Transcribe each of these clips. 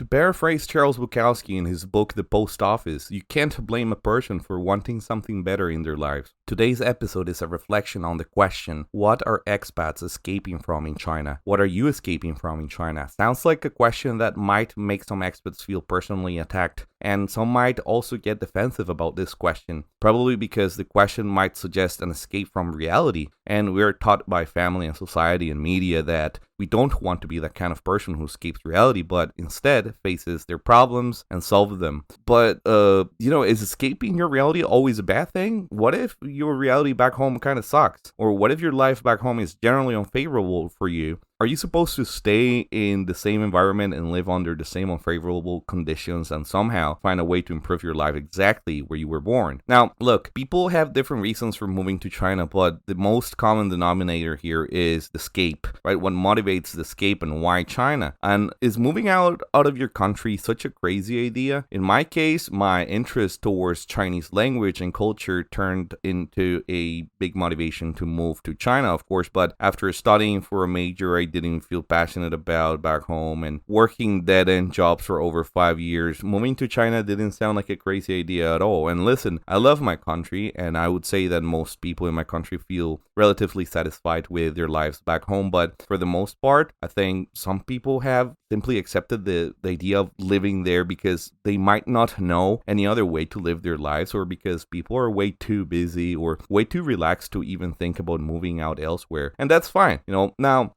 To paraphrase Charles Bukowski in his book The Post Office, you can't blame a person for wanting something better in their lives. Today's episode is a reflection on the question, what are expats escaping from in China? What are you escaping from in China? Sounds like a question that might make some expats feel personally attacked, and some might also get defensive about this question, probably because the question might suggest an escape from reality, and we're taught by family and society and media that we don't want to be that kind of person who escapes reality, but instead faces their problems and solves them. But, is escaping your reality always a bad thing? What if your reality back home kind of sucks? Or what if your life back home is generally unfavorable for you? Are you supposed to stay in the same environment and live under the same unfavorable conditions and somehow find a way to improve your life exactly where you were born? Now, look, people have different reasons for moving to China, but the most common denominator here is the escape, right? What motivates the escape and why China? And is moving out of your country such a crazy idea? In my case, my interest towards Chinese language and culture turned into a big motivation to move to China, of course, but after studying for a major I didn't feel passionate about back home and working dead-end jobs for over 5 years, moving to China didn't sound like a crazy idea at all. And listen, I love my country, and I would say that most people in my country feel relatively satisfied with their lives back home, but for the most part, I think some people have simply accepted the idea of living there because they might not know any other way to live their lives, or because people are way too busy or way too relaxed to even think about moving out elsewhere. And that's fine. Now,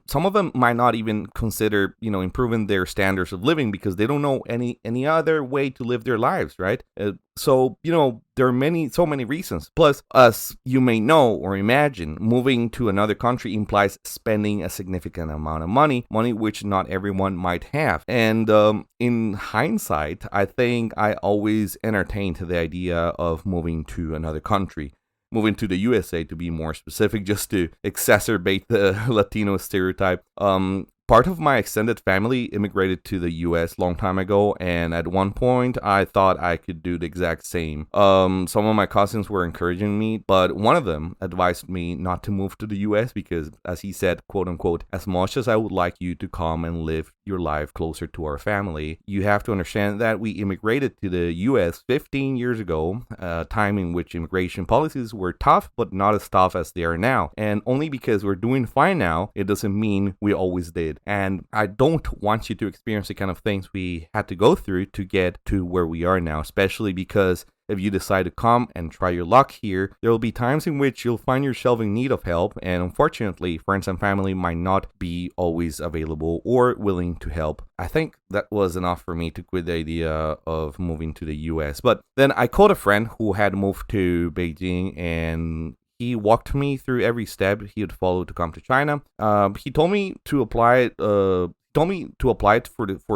some of them might not even consider, improving their standards of living because they don't know any other way to live their lives, right? So there are so many reasons. Plus, as you may know or imagine, moving to another country implies spending a significant amount of money which not everyone might have. And in hindsight, I think I always entertained the idea of moving to another country. Moving to the USA, to be more specific, just to exacerbate the Latino stereotype. Part of my extended family immigrated to the US long time ago, and at one point I thought I could do the exact same. Some of my cousins were encouraging me, but one of them advised me not to move to the US because, as he said, quote unquote, as much as I would like you to come and live your life closer to our family, you have to understand that we immigrated to the US 15 years ago, a time in which immigration policies were tough, but not as tough as they are now. And only because we're doing fine now, it doesn't mean we always did. And I don't want you to experience the kind of things we had to go through to get to where we are now, especially because if you decide to come and try your luck here, there will be times in which you'll find yourself in need of help, and unfortunately, friends and family might not be always available or willing to help. I think that was enough for me to quit the idea of moving to the US. But then I called a friend who had moved to Beijing, and he walked me through every step he would follow to come to China. He told me to apply for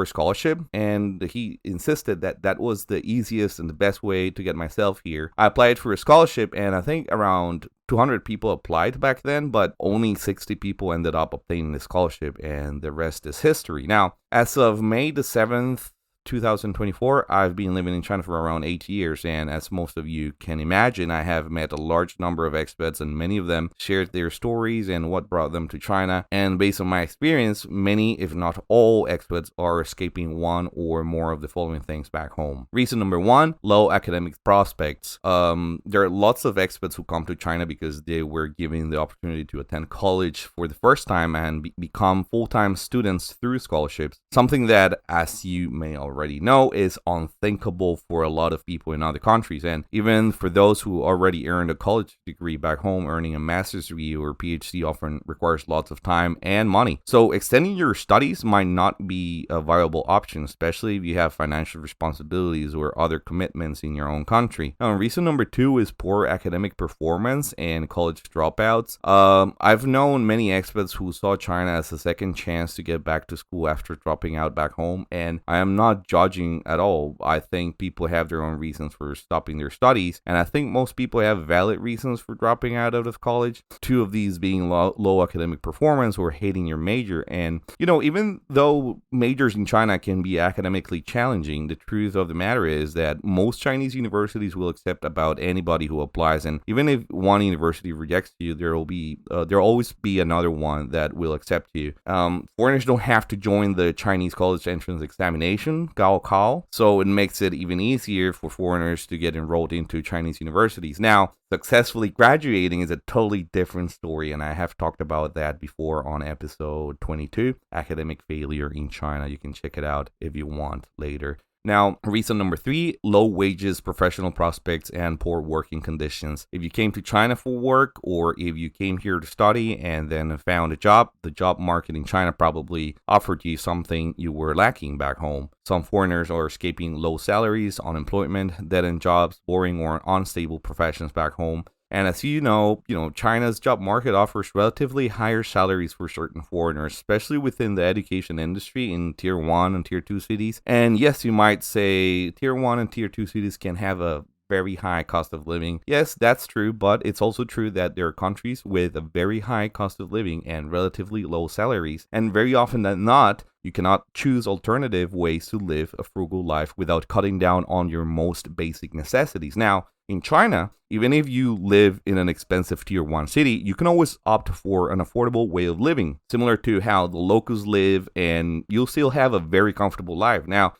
a scholarship, and he insisted that was the easiest and the best way to get myself here. I applied for a scholarship, and I think around 200 people applied back then, but only 60 people ended up obtaining the scholarship, and the rest is history. Now, as of May the 7th, 2024, I've been living in China for around 8 years, and as most of you can imagine, I have met a large number of expats, and many of them shared their stories and what brought them to China. And based on my experience, many, if not all, expats are escaping one or more of the following things back home. Reason number one, low academic prospects. There are lots of expats who come to China because they were given the opportunity to attend college for the first time and become full-time students through scholarships, something that, as you may already know, is unthinkable for a lot of people in other countries. And even for those who already earned a college degree back home, earning a master's degree or PhD often requires lots of time and money. So extending your studies might not be a viable option, especially if you have financial responsibilities or other commitments in your own country. Now, reason number two is poor academic performance and college dropouts. I've known many expats who saw China as a second chance to get back to school after dropping out back home, and I am not not judging at all. I think people have their own reasons for stopping their studies, and I think most people have valid reasons for dropping out of college. Two of these being low academic performance or hating your major. And, even though majors in China can be academically challenging, the truth of the matter is that most Chinese universities will accept about anybody who applies. And even if one university rejects you, there'll always be another one that will accept you. Foreigners don't have to join the Chinese college entrance examination, Gaokao, so it makes it even easier for foreigners to get enrolled into Chinese universities. Now, successfully graduating is a totally different story, and I have talked about that before on episode 22, Academic Failure in China. You can check it out if you want later. Now, reason number 3, low wages, professional prospects, and poor working conditions. If you came to China for work, or if you came here to study and then found a job, the job market in China probably offered you something you were lacking back home. Some foreigners are escaping low salaries, unemployment, dead-end jobs, boring or unstable professions back home. And as you know, China's job market offers relatively higher salaries for certain foreigners, especially within the education industry in Tier 1 and Tier 2 cities. And yes, you might say Tier 1 and Tier 2 cities can have a very high cost of living. Yes, that's true, but it's also true that there are countries with a very high cost of living and relatively low salaries. And very often than not, you cannot choose alternative ways to live a frugal life without cutting down on your most basic necessities. Now, in China, even if you live in an expensive Tier 1 city, you can always opt for an affordable way of living, similar to how the locals live, and you'll still have a very comfortable life. Now,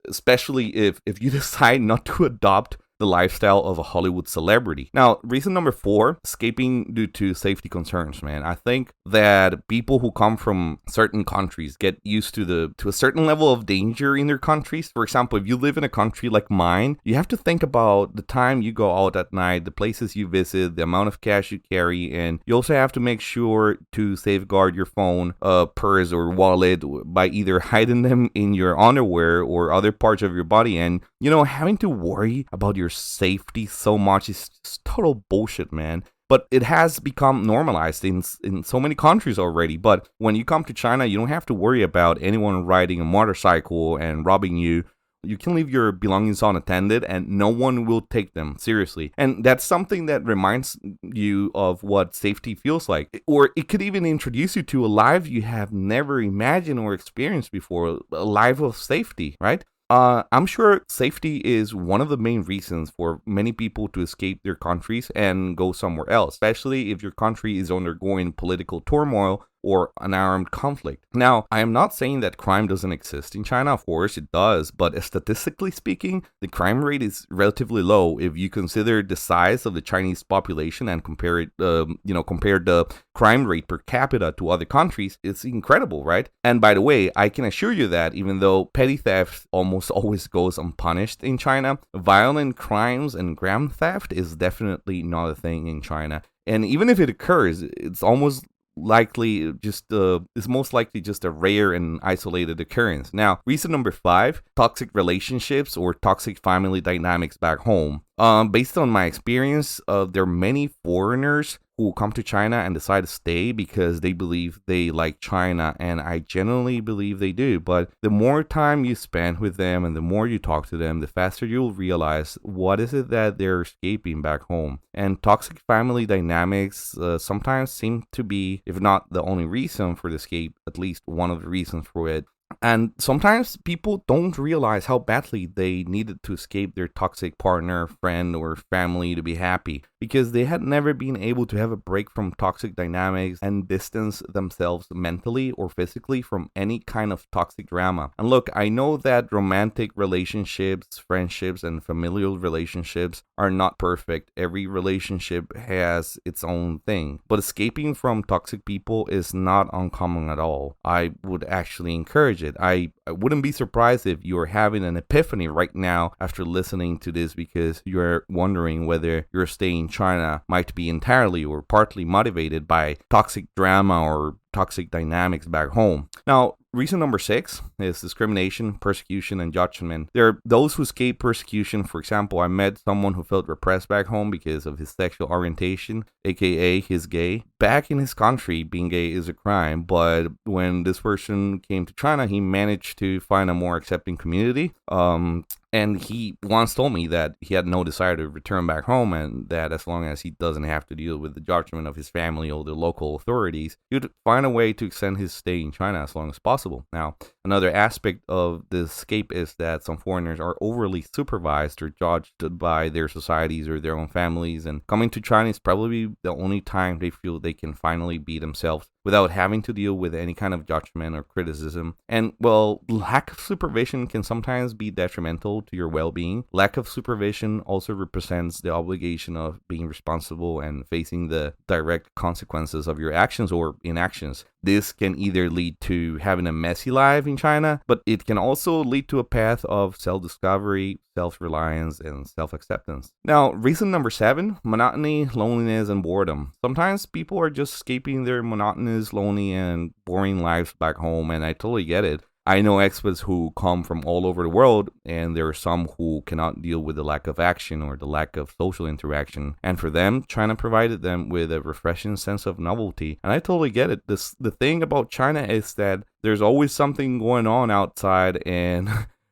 especially if you decide not to adopt the lifestyle of a Hollywood celebrity. Now, reason number 4, escaping due to safety concerns, man. I think that people who come from certain countries get used to a certain level of danger in their countries. For example, if you live in a country like mine, you have to think about the time you go out at night, the places you visit, the amount of cash you carry, and you also have to make sure to safeguard your phone, purse, or wallet by either hiding them in your underwear or other parts of your body. And, having to worry about your safety so much is just total bullshit, man. But it has become normalized in so many countries already. But when you come to China, you don't have to worry about anyone riding a motorcycle and robbing you. You can leave your belongings unattended and no one will take them seriously. And that's something that reminds you of what safety feels like. Or it could even introduce you to a life you have never imagined or experienced before, a life of safety, right? I'm sure safety is one of the main reasons for many people to escape their countries and go somewhere else, especially if your country is undergoing political turmoil or an armed conflict. Now, I am not saying that crime doesn't exist in China. Of course it does, but statistically speaking, the crime rate is relatively low if you consider the size of the Chinese population and compare the crime rate per capita to other countries. It's incredible, right? And by the way, I can assure you that even though petty theft almost always goes unpunished in China, violent crimes and grand theft is definitely not a thing in China. And even if it occurs, it's most likely just a rare and isolated occurrence. Now, reason number 5, toxic relationships or toxic family dynamics back home. Based on my experience, there are many foreigners who come to China and decide to stay because they believe they like China, and I genuinely believe they do. But the more time you spend with them and the more you talk to them, the faster you'll realize what is it that they're escaping back home. And toxic family dynamics sometimes seem to be, if not the only reason for the escape, at least one of the reasons for it. And sometimes people don't realize how badly they needed to escape their toxic partner, friend, or family to be happy, because they had never been able to have a break from toxic dynamics and distance themselves mentally or physically from any kind of toxic drama. And look, I know that romantic relationships, friendships, and familial relationships are not perfect. Every relationship has its own thing. But escaping from toxic people is not uncommon at all. I would actually encourage it. I wouldn't be surprised if you're having an epiphany right now after listening to this, because you're wondering whether you're staying in China might be entirely or partly motivated by toxic drama or toxic dynamics back home. Now, reason number 6 is discrimination, persecution, and judgment. There are those who escape persecution. For example, I met someone who felt repressed back home because of his sexual orientation, aka he's gay. Back in his country, being gay is a crime, but when this person came to China, he managed to find a more accepting community. And he once told me that he had no desire to return back home, and that as long as he doesn't have to deal with the judgment of his family or the local authorities, he would find a way to extend his stay in China as long as possible. Now, another aspect of the escape is that some foreigners are overly supervised or judged by their societies or their own families, and coming to China is probably the only time they feel they can finally be themselves without having to deal with any kind of judgment or criticism. And, well, lack of supervision can sometimes be detrimental to your well-being. Lack of supervision also represents the obligation of being responsible and facing the direct consequences of your actions or inactions. This can either lead to having a messy life in China, but it can also lead to a path of self-discovery, self-reliance, and self-acceptance. Now, reason number 7, monotony, loneliness, and boredom. Sometimes people are just escaping their monotonous, lonely, and boring lives back home, and I totally get it. I know expats who come from all over the world, and there are some who cannot deal with the lack of action or the lack of social interaction. And for them, China provided them with a refreshing sense of novelty. And I totally get it. The thing about China is that there's always something going on outside, and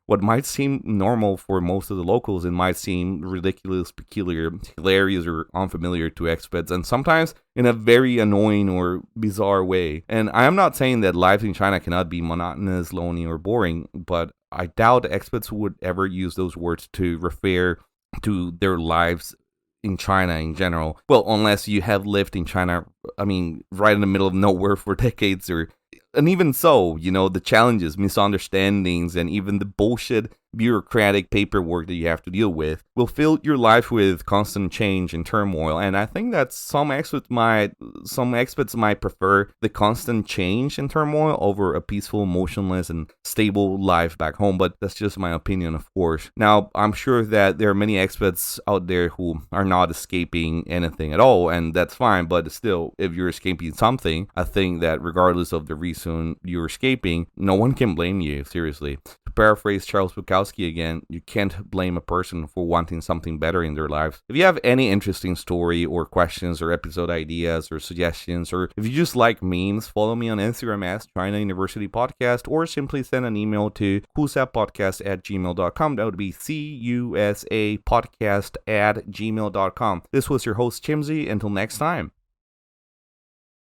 what might seem normal for most of the locals, it might seem ridiculous, peculiar, hilarious, or unfamiliar to expats, and sometimes in a very annoying or bizarre way. And I am not saying that life in China cannot be monotonous, lonely, or boring, but I doubt expats would ever use those words to refer to their lives in China in general. Well, unless you have lived in China, right in the middle of nowhere for decades, and even so, the challenges, misunderstandings, and even the bullshit bureaucratic paperwork that you have to deal with will fill your life with constant change and turmoil. And I think that some expats might prefer the constant change and turmoil over a peaceful, motionless, and stable life back home. But that's just my opinion, of course. Now, I'm sure that there are many expats out there who are not escaping anything at all, and that's fine. But still, if you're escaping something, I think that regardless of the reason you're escaping, no one can blame you, seriously. To paraphrase Charles Bukowski again, you can't blame a person for wanting something better in their lives. If you have any interesting story or questions or episode ideas or suggestions, or if you just like memes, follow me on Instagram as China University Podcast, or simply send an email to kusapodcast@gmail.com. That would be CUSApodcast@gmail.com. This was your host, Chimsy. Until next time.